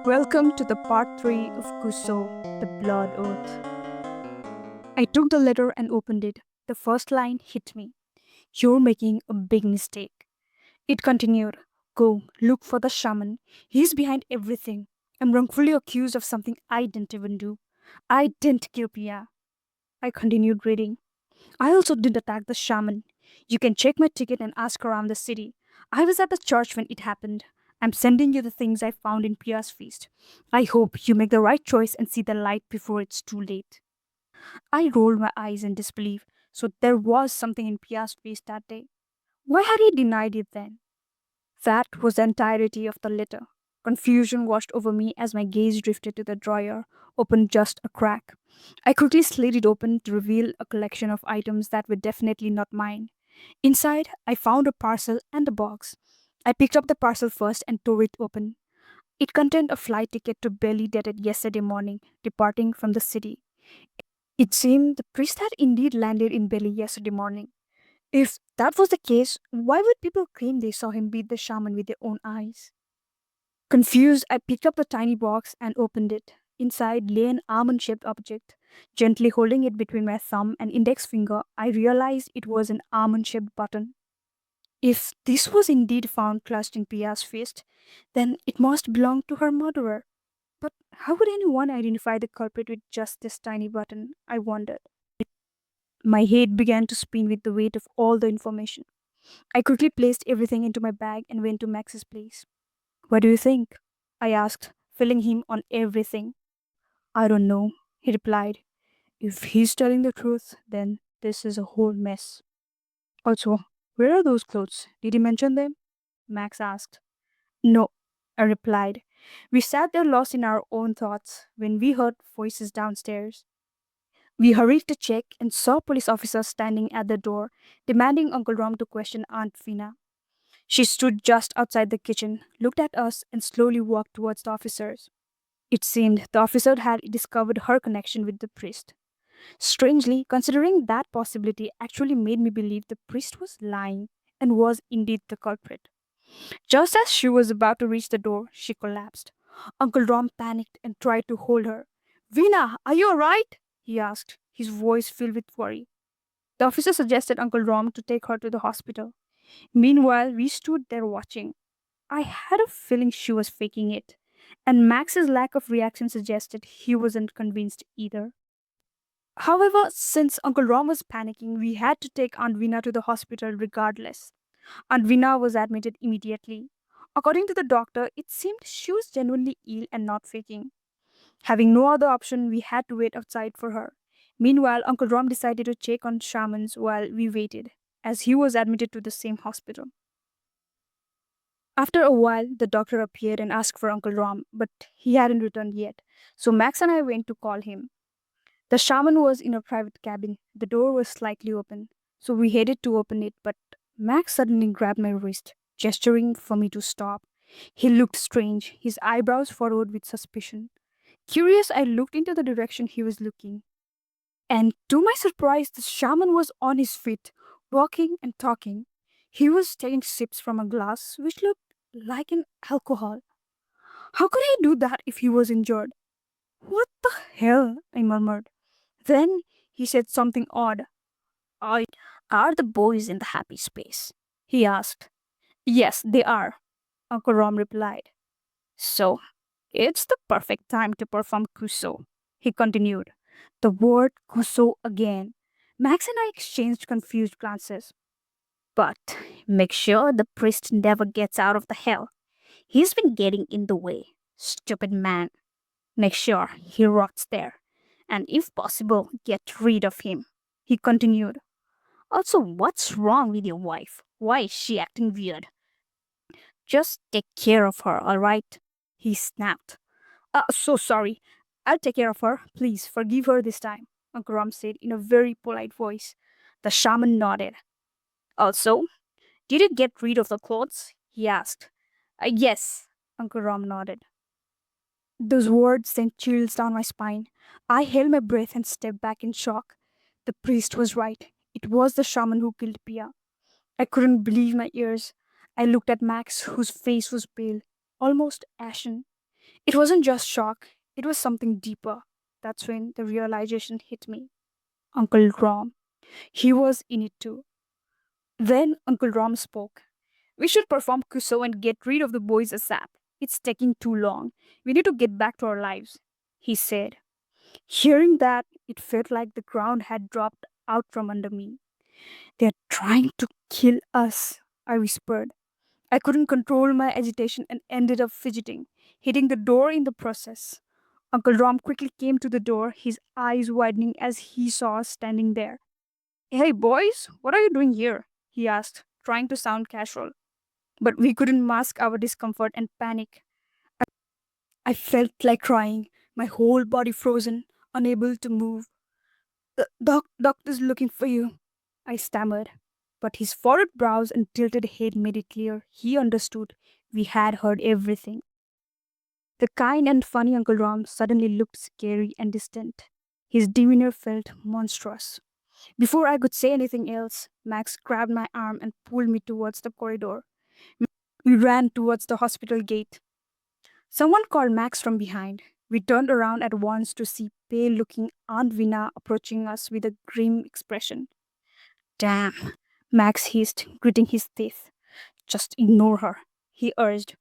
Welcome to the part 3 of KUSSO, the Blood Oath. I took the letter and opened it. The first line hit me. You're making a big mistake. It continued. Go, look for the shaman. He's behind everything. I'm wrongfully accused of something I didn't even do. I didn't kill Pia. I continued reading. I also didn't attack the shaman. You can check my ticket and ask around the city. I was at the church when it happened. I'm sending you the things I found in Pia's feast. I hope you make the right choice and see the light before it's too late. I rolled my eyes in disbelief. So there was something in Pia's feast that day. Why had he denied it then? That was the entirety of the letter. Confusion washed over me as my gaze drifted to the drawer, opened just a crack. I quickly slid it open to reveal a collection of items that were definitely not mine. Inside, I found a parcel and a box. I picked up the parcel first and tore it open. It contained a flight ticket to Delhi dated yesterday morning, departing from the city. It seemed the priest had indeed landed in Delhi yesterday morning. If that was the case, why would people claim they saw him beat the shaman with their own eyes? Confused, I picked up the tiny box and opened it. Inside lay an almond shaped object. Gently holding it between my thumb and index finger, I realized it was an almond shaped button. If this was indeed found clutched in Pia's fist, then it must belong to her murderer. But how would anyone identify the culprit with just this tiny button? I wondered. My head began to spin with the weight of all the information. I quickly placed everything into my bag and went to Max's place. What do you think? I asked, filling him on everything. I don't know, he replied. If he's telling the truth, then this is a whole mess. Also, where are those clothes? Did he mention them? Max asked. No, I replied. We sat there lost in our own thoughts when we heard voices downstairs. We hurried to check and saw police officers standing at the door, demanding Uncle Rom to question Aunt Vina. She stood just outside the kitchen, looked at us, and slowly walked towards the officers. It seemed the officer had discovered her connection with the priest. Strangely, considering that possibility actually made me believe the priest was lying and was indeed the culprit. Just as she was about to reach the door, she collapsed. Uncle Rom panicked and tried to hold her. Vina, are you alright? He asked, his voice filled with worry. The officer suggested Uncle Rom to take her to the hospital. Meanwhile, we stood there watching. I had a feeling she was faking it, and Max's lack of reaction suggested he wasn't convinced either. However, since Uncle Rom was panicking, we had to take Aunt Vina to the hospital regardless. Aunt Vina was admitted immediately. According to the doctor, it seemed she was genuinely ill and not faking. Having no other option, we had to wait outside for her. Meanwhile, Uncle Rom decided to check on shamans while we waited, as he was admitted to the same hospital. After a while, the doctor appeared and asked for Uncle Rom, but he hadn't returned yet, so Max and I went to call him. The shaman was in a private cabin. The door was slightly open, so we headed to open it, but Max suddenly grabbed my wrist, gesturing for me to stop. He looked strange, his eyebrows furrowed with suspicion. Curious, I looked into the direction he was looking. And to my surprise, the shaman was on his feet, walking and talking. He was taking sips from a glass which looked like an alcohol. How could he do that if he was injured? What the hell? I murmured. Then he said something odd. "I Are the boys in the happy space?" he asked. Yes, they are, Uncle Rom replied. So, it's the perfect time to perform KUSSO, he continued. The word KUSSO again. Max and I exchanged confused glances. But make sure the priest never gets out of the hell. He's been getting in the way. Stupid man. Make sure he rots there. And if possible, get rid of him. He continued. Also, what's wrong with your wife? Why is she acting weird? Just take care of her, alright? He snapped. So sorry. I'll take care of her. Please forgive her this time, Uncle Ram said in a very polite voice. The shaman nodded. Also, did you get rid of the clothes? He asked. Yes, Uncle Ram nodded. Those words sent chills down my spine. I held my breath and stepped back in shock. The priest was right. It was the shaman who killed Pia. I couldn't believe my ears. I looked at Max, whose face was pale, almost ashen. It wasn't just shock, it was something deeper. That's when the realization hit me. Uncle Rom. He was in it too. Then Uncle Rom spoke. We should perform KUSSO and get rid of the boys ASAP. It's taking too long. We need to get back to our lives, he said. Hearing that, it felt like the ground had dropped out from under me. They're trying to kill us, I whispered. I couldn't control my agitation and ended up fidgeting, hitting the door in the process. Uncle Rom quickly came to the door, his eyes widening as he saw us standing there. Hey, boys, what are you doing here? He asked, trying to sound casual. But we couldn't mask our discomfort and panic. I felt like crying, my whole body frozen, unable to move. The doctor's looking for you, I stammered. But his furrowed brows and tilted head made it clear he understood. We had heard everything. The kind and funny Uncle Rom suddenly looked scary and distant. His demeanor felt monstrous. Before I could say anything else, Max grabbed my arm and pulled me towards the corridor. We ran towards the hospital gate. Someone called Max from behind. We turned around at once to see pale looking Aunt Vina approaching us with a grim expression. Damn, Max hissed, gritting his teeth. Just ignore her, he urged.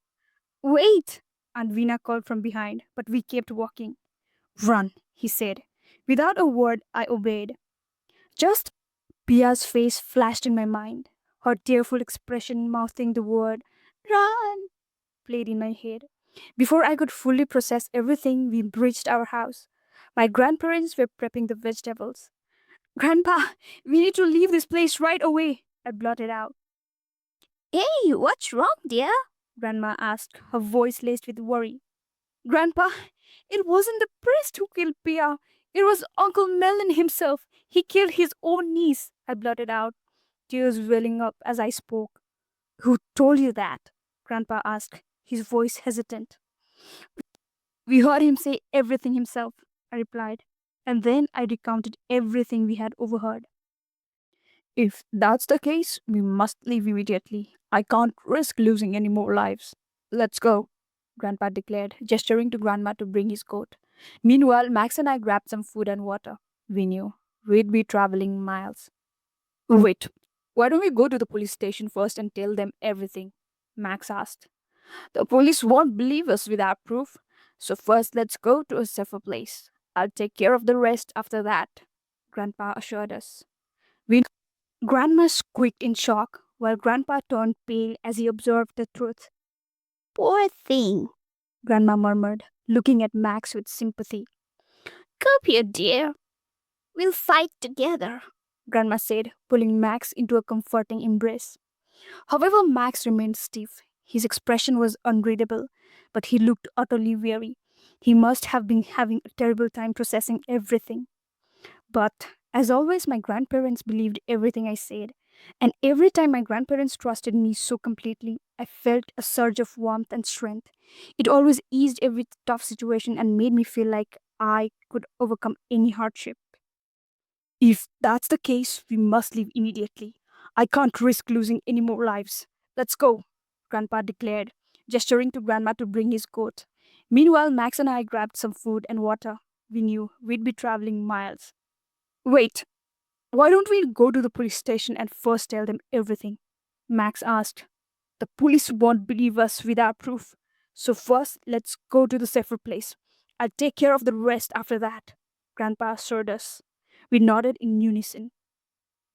Wait! Aunt Vina called from behind, but we kept walking. Run, he said. Without a word, I obeyed. Just Pia's face flashed in my mind. Her tearful expression mouthing the word, Run! Played in my head. Before I could fully process everything, we reached our house. My grandparents were prepping the vegetables. Grandpa, we need to leave this place right away, I blurted out. Hey, what's wrong, dear? Grandma asked, her voice laced with worry. Grandpa, it wasn't the priest who killed Pia. It was Uncle Melon himself. He killed his own niece, I blurted out, tears welling up as I spoke. Who told you that? Grandpa asked, his voice hesitant. We heard him say everything himself, I replied, and then I recounted everything we had overheard. If that's the case, we must leave immediately. I can't risk losing any more lives. Let's go, Grandpa declared, gesturing to Grandma to bring his coat. Meanwhile, Max and I grabbed some food and water. We knew we'd be traveling miles. Wait, why don't we go to the police station first and tell them everything? Max asked. The police won't believe us without proof. So first let's go to a safer place. I'll take care of the rest after that, Grandpa assured us. We Grandma squeaked in shock, while Grandpa turned pale as he observed the truth. Poor thing, Grandma murmured, looking at Max with sympathy. Come here, dear. We'll fight together, Grandma said, pulling Max into a comforting embrace. However, Max remained stiff. His expression was unreadable, but he looked utterly weary. He must have been having a terrible time processing everything. But, as always, my grandparents believed everything I said. And every time my grandparents trusted me so completely, I felt a surge of warmth and strength. It always eased every tough situation and made me feel like I could overcome any hardship. If that's the case, we must leave immediately. I can't risk losing any more lives. Let's go, Grandpa declared, gesturing to Grandma to bring his coat. Meanwhile, Max and I grabbed some food and water. We knew we'd be traveling miles. Wait, why don't we go to the police station and first tell them everything? Max asked. The police won't believe us without proof. So first, let's go to the safer place. I'll take care of the rest after that, Grandpa assured us. We nodded in unison.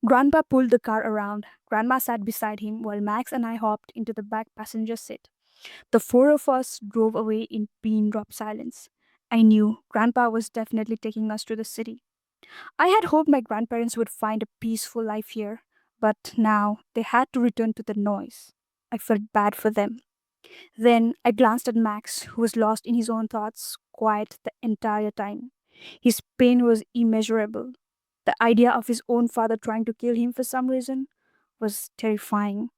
Grandpa pulled the car around. Grandma sat beside him while Max and I hopped into the back passenger seat. The four of us drove away in pin drop silence. I knew Grandpa was definitely taking us to the city. I had hoped my grandparents would find a peaceful life here, but now they had to return to the noise. I felt bad for them. Then I glanced at Max, who was lost in his own thoughts, quiet the entire time. His pain was immeasurable. The idea of his own father trying to kill him for some reason was terrifying.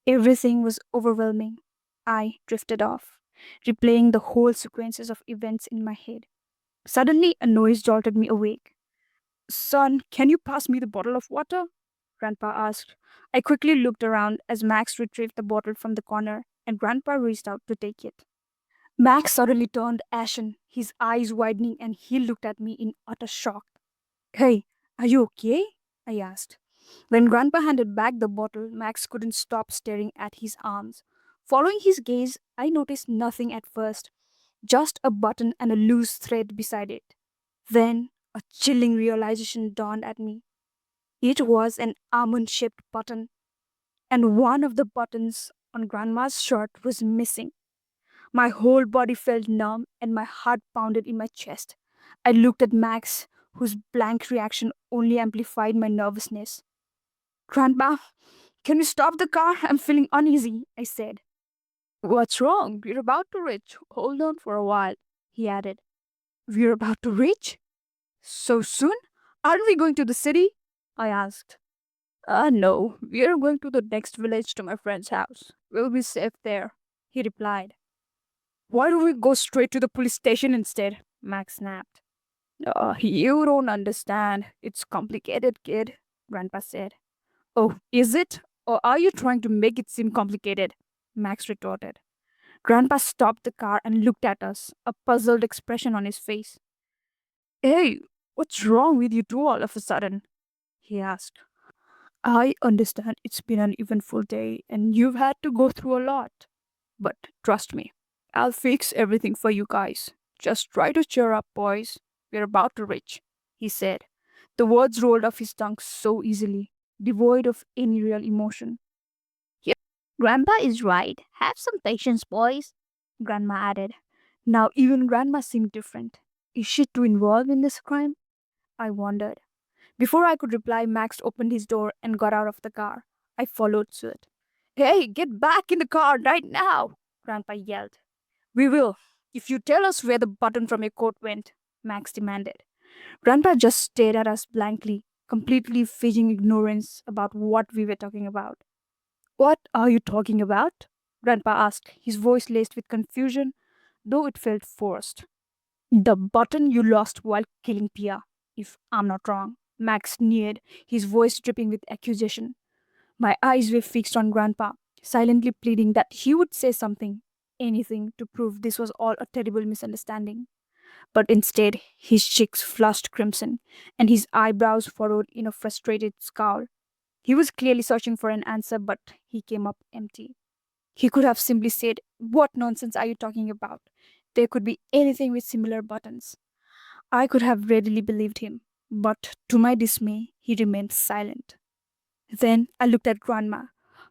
Everything was overwhelming. I drifted off, replaying the whole sequences of events in my head. Suddenly, a noise jolted me awake. Son, can you pass me the bottle of water? Grandpa asked. I quickly looked around as Max retrieved the bottle from the corner, and Grandpa reached out to take it. Max suddenly turned ashen, his eyes widening, and he looked at me in utter shock. Hey, are you okay? I asked. When Grandpa handed back the bottle, Max couldn't stop staring at his arms. Following his gaze, I noticed nothing at first, just a button and a loose thread beside it. Then a chilling realization dawned at me. It was an almond shaped button, and one of the buttons on Grandma's shirt was missing. My whole body felt numb and my heart pounded in my chest. I looked at Max, whose blank reaction only amplified my nervousness. Grandpa, can you stop the car? I'm feeling uneasy, I said. What's wrong? We're about to reach. Hold on for a while, he added. We're about to reach? So soon? Aren't we going to the city? I asked. No, we're going to the next village to my friend's house. We'll be safe there, he replied. Why don't we go straight to the police station instead? Max snapped. You don't understand. It's complicated, kid, Grandpa said. Oh, is it? Or are you trying to make it seem complicated? Max retorted. Grandpa stopped the car and looked at us, a puzzled expression on his face. Hey, what's wrong with you two all of a sudden? He asked. I understand it's been an eventful day and you've had to go through a lot. But trust me, I'll fix everything for you guys. Just try to cheer up, boys. We're about to reach, he said. The words rolled off his tongue so easily, devoid of any real emotion. Yep, Grandpa is right. Have some patience, boys, Grandma added. Now even Grandma seemed different. Is she too involved in this crime? I wondered. Before I could reply, Max opened his door and got out of the car. I followed suit. Hey, get back in the car right now, Grandpa yelled. We will, if you tell us where the button from your coat went, Max demanded. Grandpa just stared at us blankly, completely feigning ignorance about what we were talking about. What are you talking about? Grandpa asked, his voice laced with confusion, though it felt forced. The button you lost while killing Pia, if I'm not wrong. Max sneered, his voice dripping with accusation. My eyes were fixed on Grandpa, silently pleading that he would say something, anything, to prove this was all a terrible misunderstanding. But instead, his cheeks flushed crimson, and his eyebrows furrowed in a frustrated scowl. He was clearly searching for an answer, but he came up empty. He could have simply said, What nonsense are you talking about? There could be anything with similar buttons. I could have readily believed him, but to my dismay, he remained silent. Then I looked at Grandma.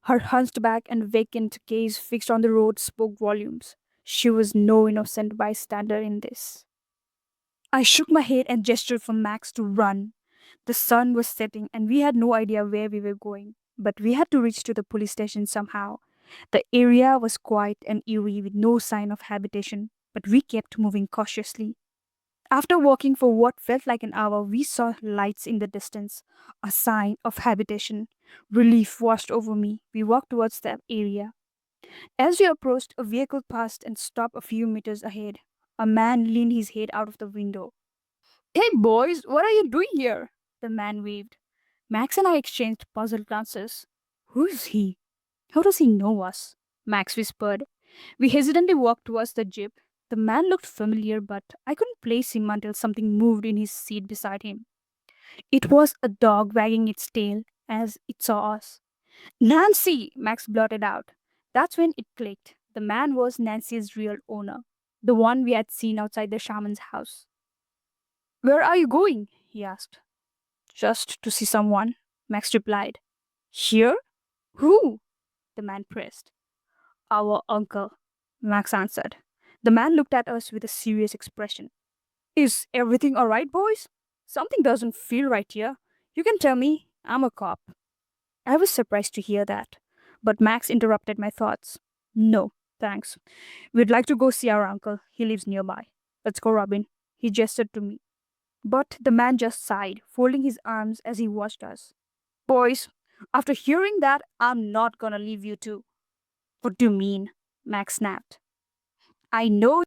Her hunched back and vacant gaze fixed on the road spoke volumes. She was no innocent bystander in this. I shook my head and gestured for Max to run. The sun was setting and we had no idea where we were going, but we had to reach to the police station somehow. The area was quiet and eerie with no sign of habitation, but we kept moving cautiously. After walking for what felt like an hour, we saw lights in the distance, a sign of habitation. Relief washed over me. We walked towards that area. As we approached, a vehicle passed and stopped a few meters ahead. A man leaned his head out of the window. Hey boys, what are you doing here? The man waved. Max and I exchanged puzzled glances. Who is he? How does he know us? Max whispered. We hesitantly walked towards the jeep. The man looked familiar, but I couldn't place him until something moved in his seat beside him. It was a dog wagging its tail as it saw us. Nancy! Max blurted out. That's when it clicked. The man was Nancy's real owner, the one we had seen outside the shaman's house. Where are you going? He asked. Just to see someone, Max replied. Here? Who? The man pressed. Our uncle, Max answered. The man looked at us with a serious expression. Is everything alright, boys? Something doesn't feel right here. You can tell me. I'm a cop. I was surprised to hear that, but Max interrupted my thoughts. No, thanks. We'd like to go see our uncle. He lives nearby. Let's go, Robin. He gestured to me. But the man just sighed, folding his arms as he watched us. Boys, after hearing that, I'm not gonna leave you two. What do you mean? Max snapped. I know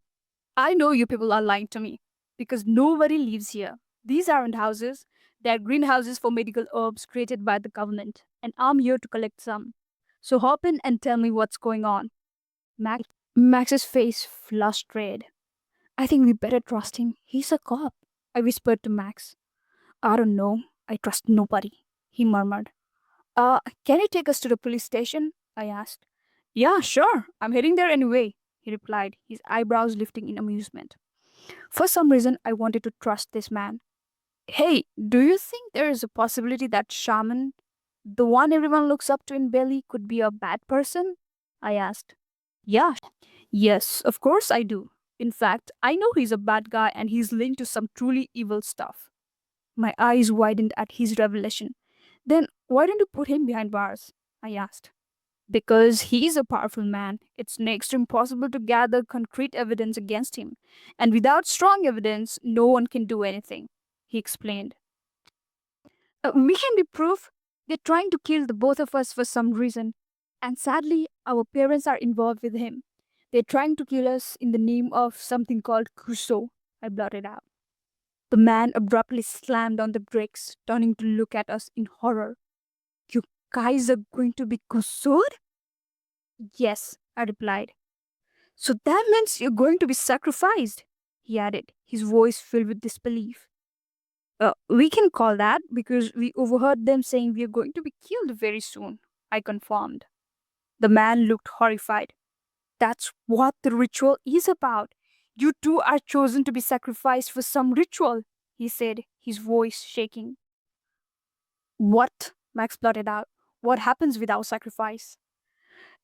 I know you people are lying to me. Because nobody lives here. These aren't houses. They're greenhouses for medical herbs created by the government. And I'm here to collect some. So hop in and tell me what's going on. Max Max's face flushed red. I think we better trust him. He's a cop, I whispered to Max. I don't know. I trust nobody, he murmured. Can you take us to the police station? I asked. Yeah, sure. I'm heading there anyway, he replied, his eyebrows lifting in amusement. For some reason, I wanted to trust this man. Hey, do you think there is a possibility that Shaman, the one everyone looks up to in Delhi, could be a bad person? I asked. Yeah, yes, of course I do. In fact, I know he's a bad guy and he's linked to some truly evil stuff. My eyes widened at his revelation. Then why don't you put him behind bars? I asked. Because he's a powerful man, it's next to impossible to gather concrete evidence against him. And without strong evidence, no one can do anything, he explained. We can be proof. They're trying to kill the both of us for some reason. And sadly, our parents are involved with him. They're trying to kill us in the name of something called KUSSO, I blurted out. The man abruptly slammed on the brakes, turning to look at us in horror. You guys are going to be KUSSO'd? Yes, I replied. So that means you're going to be sacrificed, he added, his voice filled with disbelief. We can call that because we overheard them saying we are going to be killed very soon, I confirmed. The man looked horrified. That's what the ritual is about. You two are chosen to be sacrificed for some ritual, he said, his voice shaking. What? Max blurted out. What happens without sacrifice?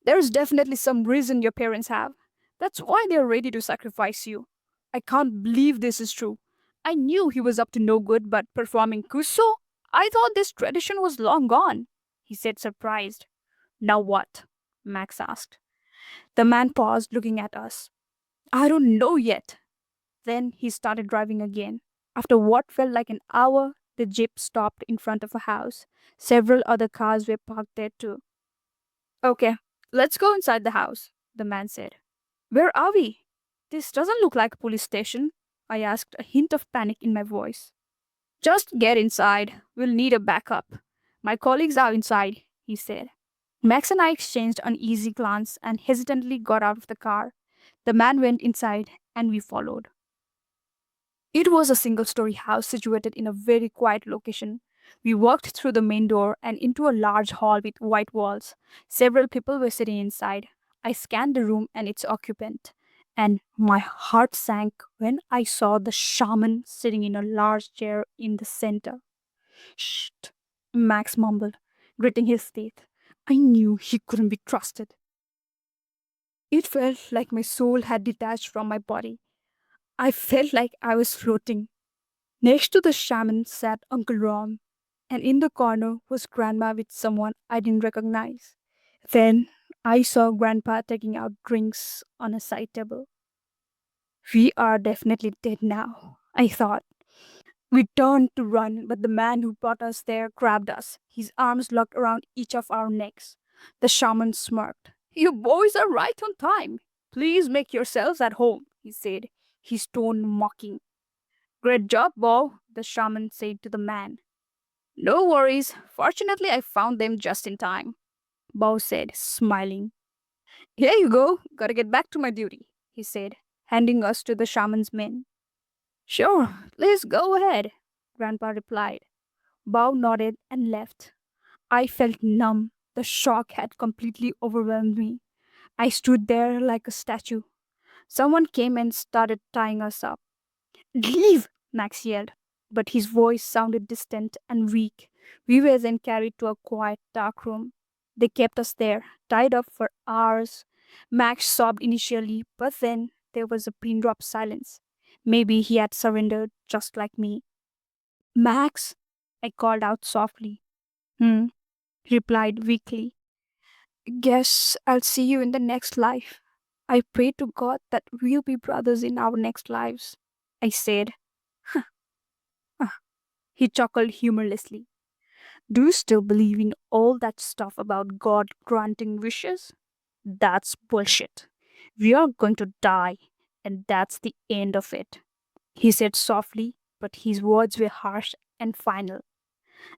There's definitely some reason your parents have. That's why they're ready to sacrifice you. I can't believe this is true. I knew he was up to no good, but performing Kusso? I thought this tradition was long gone, he said, surprised. Now what? Max asked. The man paused, looking at us. I don't know yet. Then he started driving again. After what felt like an hour, the jeep stopped in front of a house. Several other cars were parked there too. Okay, let's go inside the house, the man said. Where are we? This doesn't look like a police station, I asked, a hint of panic in my voice. Just get inside. We'll need a backup. My colleagues are inside, he said. Max and I exchanged an uneasy glance and hesitantly got out of the car. The man went inside and we followed. It was a single story house situated in a very quiet location. We walked through the main door and into a large hall with white walls. Several people were sitting inside. I scanned the room and its occupant, and my heart sank when I saw the shaman sitting in a large chair in the center. Shh, Max mumbled, gritting his teeth. I knew he couldn't be trusted. It felt like my soul had detached from my body. I felt like I was floating. Next to the shaman sat Uncle Rom, and in the corner was Grandma with someone I didn't recognize. Then I saw Grandpa taking out drinks on a side table. We are definitely dead now, I thought. We turned to run, but the man who brought us there grabbed us, his arms locked around each of our necks. The shaman smirked. You boys are right on time. Please make yourselves at home, he said, his tone mocking. Great job, Bo, the shaman said to the man. No worries. Fortunately, I found them just in time, Bo said, smiling. Here you go. Gotta get back to my duty, he said, handing us to the shaman's men. Sure, please go ahead, Grandpa replied. Bao nodded and left. I felt numb. The shock had completely overwhelmed me. I stood there like a statue. Someone came and started tying us up. Leave! Max yelled, but his voice sounded distant and weak. We were then carried to a quiet, dark room. They kept us there, tied up for hours. Max sobbed initially, but then there was a pin drop silence. Maybe he had surrendered just like me. Max, I called out softly. Hmm, he replied weakly. Guess I'll see you in the next life. I pray to God that we'll be brothers in our next lives, I said. He chuckled humorlessly. Do you still believe in all that stuff about God granting wishes? That's bullshit. We are going to die, and that's the end of it. He said softly, but his words were harsh and final.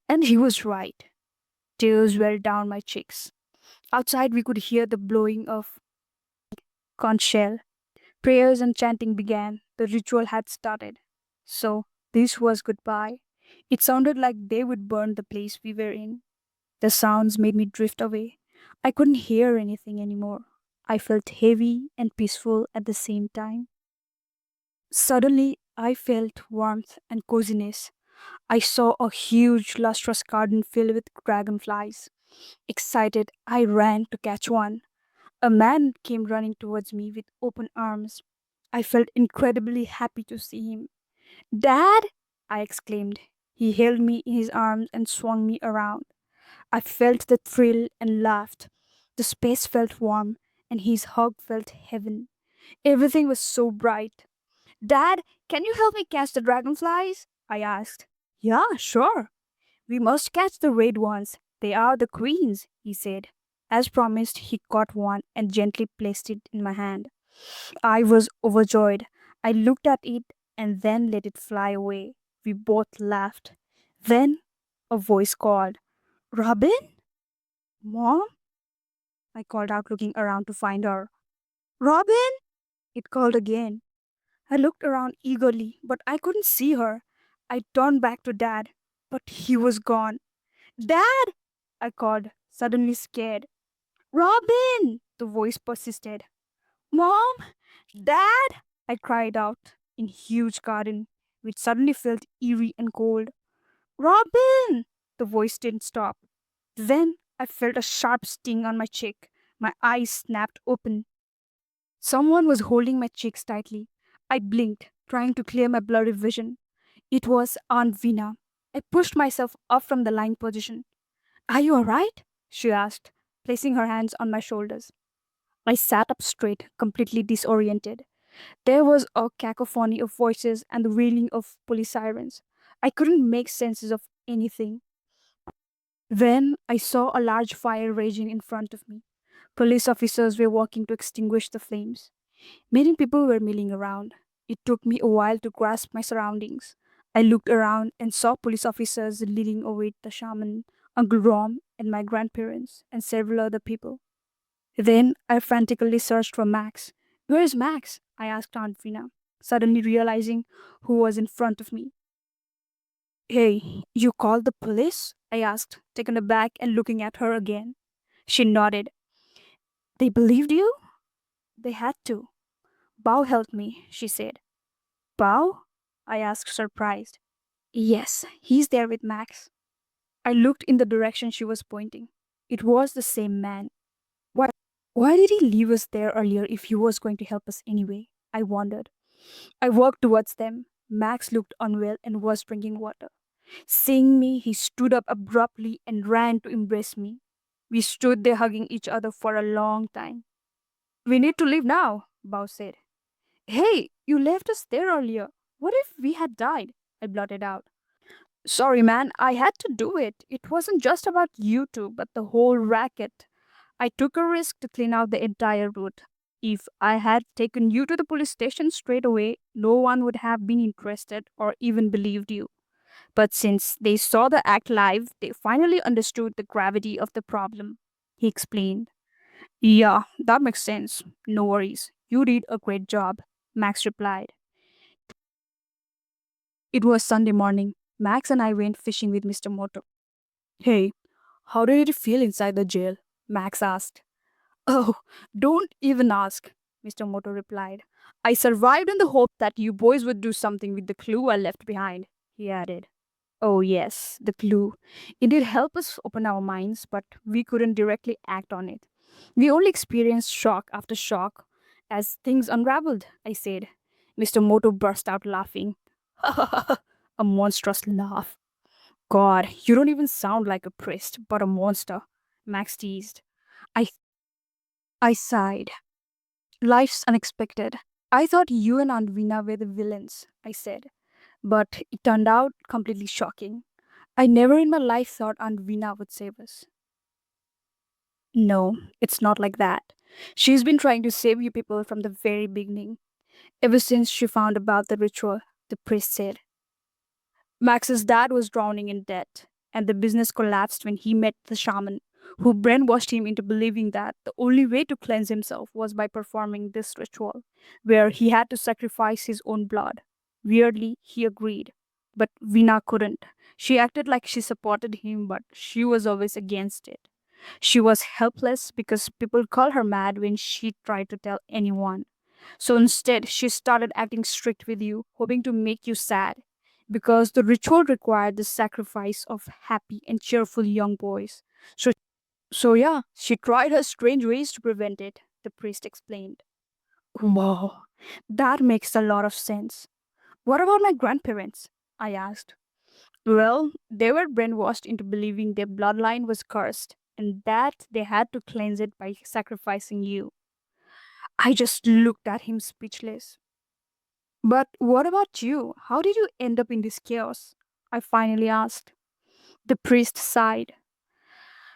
And he was right. Tears welled down my cheeks. Outside, we could hear the blowing of. Conch shell. Prayers and chanting began. The ritual had started. So, this was goodbye. It sounded like they would burn the place we were in. The sounds made me drift away. I couldn't hear anything anymore. I felt heavy and peaceful at the same time. Suddenly, I felt warmth and coziness. I saw a huge, lustrous garden filled with dragonflies. Excited, I ran to catch one. A man came running towards me with open arms. I felt incredibly happy to see him. Dad! I exclaimed. He held me in his arms and swung me around. I felt the thrill and laughed. The space felt warm, and his hug felt heaven. Everything was so bright. Dad, can you help me catch the dragonflies? I asked. Yeah, sure. We must catch the red ones. They are the queens, he said. As promised, he caught one and gently placed it in my hand. I was overjoyed. I looked at it and then let it fly away. We both laughed. Then a voice called, Robin? Mom? I called out, looking around to find her. Robin? It called again. I looked around eagerly, but I couldn't see her. I turned back to Dad, but he was gone. Dad! I called, suddenly scared. Robin! The voice persisted. Mom! Dad! I cried out in huge garden, which suddenly felt eerie and cold. Robin! The voice didn't stop. Then I felt a sharp sting on my cheek. My eyes snapped open. Someone was holding my cheeks tightly. I blinked, trying to clear my blurry vision. It was Aunt Vina. I pushed myself up from the lying position. Are you alright? She asked, placing her hands on my shoulders. I sat up straight, completely disoriented. There was a cacophony of voices and the wailing of police sirens. I couldn't make sense of anything. Then I saw a large fire raging in front of me. Police officers were working to extinguish the flames. Many people were milling around. It took me a while to grasp my surroundings. I looked around and saw police officers leading away the shaman, Uncle Rom, and my grandparents, and several other people. Then I frantically searched for Max. Where is Max? I asked Aunt Vina, suddenly realizing who was in front of me. Hey, you called the police? I asked, taken aback and looking at her again. She nodded. They believed you? They had to. Bao helped me, she said. Bao? I asked, surprised. Yes, he's there with Max. I looked in the direction she was pointing. It was the same man. Why, why did he leave us there earlier if he was going to help us anyway? I wondered. I walked towards them. Max looked unwell and was drinking water. Seeing me, he stood up abruptly and ran to embrace me. We stood there hugging each other for a long time. We need to leave now, Bao said. Hey, you left us there earlier. What if we had died? I blurted out. Sorry, man, I had to do it. It wasn't just about you two, but the whole racket. I took a risk to clean out the entire route. If I had taken you to the police station straight away, no one would have been interested or even believed you. But since they saw the act live, they finally understood the gravity of the problem. He explained. Yeah, that makes sense. No worries. You did a great job, Max replied. It was Sunday morning. Max and I went fishing with Mr. Moto. Hey, how did it feel inside the jail? Max asked. Oh, don't even ask, Mr. Moto replied. I survived in the hope that you boys would do something with the clue I left behind, he added. Oh, yes, the clue. It did help us open our minds, but we couldn't directly act on it. We only experienced shock after shock as things unraveled, I said. Mr. Moto burst out laughing. A monstrous laugh. God, you don't even sound like a priest, but a monster, Max teased. I, I sighed. Life's unexpected. I thought you and Aunt Vina were the villains, I said. But it turned out completely shocking. I never in my life thought Aunt Vina would save us. No, it's not like that. She's been trying to save you people from the very beginning. Ever since she found about the ritual, the priest said. Max's dad was drowning in debt, and the business collapsed when he met the shaman. who brainwashed him into believing that the only way to cleanse himself was by performing this ritual, where he had to sacrifice his own blood. Weirdly, he agreed. But Vina couldn't. She acted like she supported him, but she was always against it. She was helpless because people called her mad when she tried to tell anyone. So instead, she started acting strict with you, hoping to make you sad. Because the ritual required the sacrifice of happy and cheerful young boys. So, so yeah, she tried her strange ways to prevent it, the priest explained. Wow, that makes a lot of sense. What about my grandparents? I asked. Well, they were brainwashed into believing their bloodline was cursed and that they had to cleanse it by sacrificing you. I just looked at him speechless. But what about you? How did you end up in this chaos? I finally asked. The priest sighed.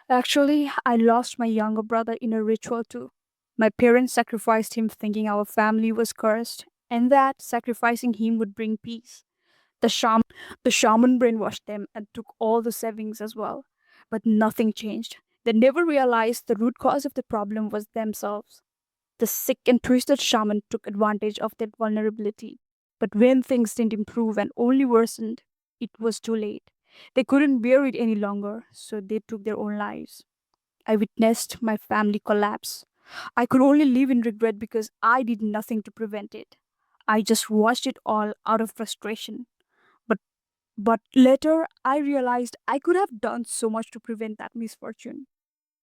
Actually, I lost my younger brother in a ritual too. My parents sacrificed him thinking our family was cursed, and that sacrificing him would bring peace. The shaman, the shaman brainwashed them and took all the savings as well. But nothing changed. They never realized the root cause of the problem was themselves. The sick and twisted shaman took advantage of that vulnerability. But when things didn't improve and only worsened, it was too late. They couldn't bear it any longer, so they took their own lives. I witnessed my family collapse. I could only live in regret because I did nothing to prevent it. I just watched it all out of frustration. But but later I realized I could have done so much to prevent that misfortune.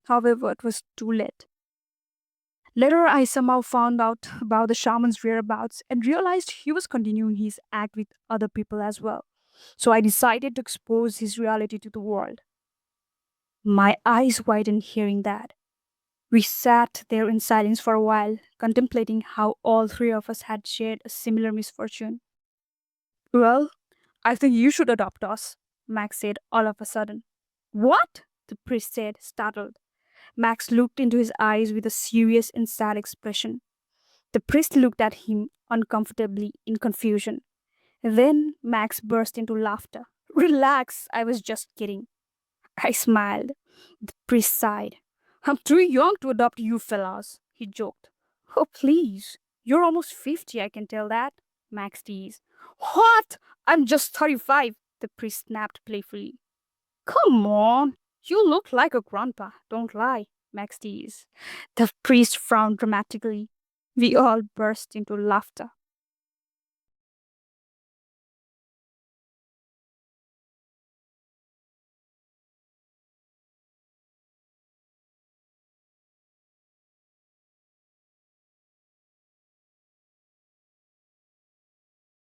However, it was too late. Later, I somehow found out about the shaman's whereabouts and realized he was continuing his act with other people as well. So I decided to expose his reality to the world. My eyes widened hearing that. We sat there in silence for a while, contemplating how all three of us had shared a similar misfortune. Well, I think you should adopt us, Max said all of a sudden. What? The priest said, startled. Max looked into his eyes with a serious and sad expression. The priest looked at him uncomfortably in confusion. Then Max burst into laughter. Relax, I was just kidding. I smiled. The priest sighed. I'm too young to adopt you fellas, he joked. Oh, please. You're almost 50, I can tell that, Max teased. What? I'm just 35, the priest snapped playfully. Come on. You look like a grandpa, don't lie, Max teased. The priest frowned dramatically. We all burst into laughter.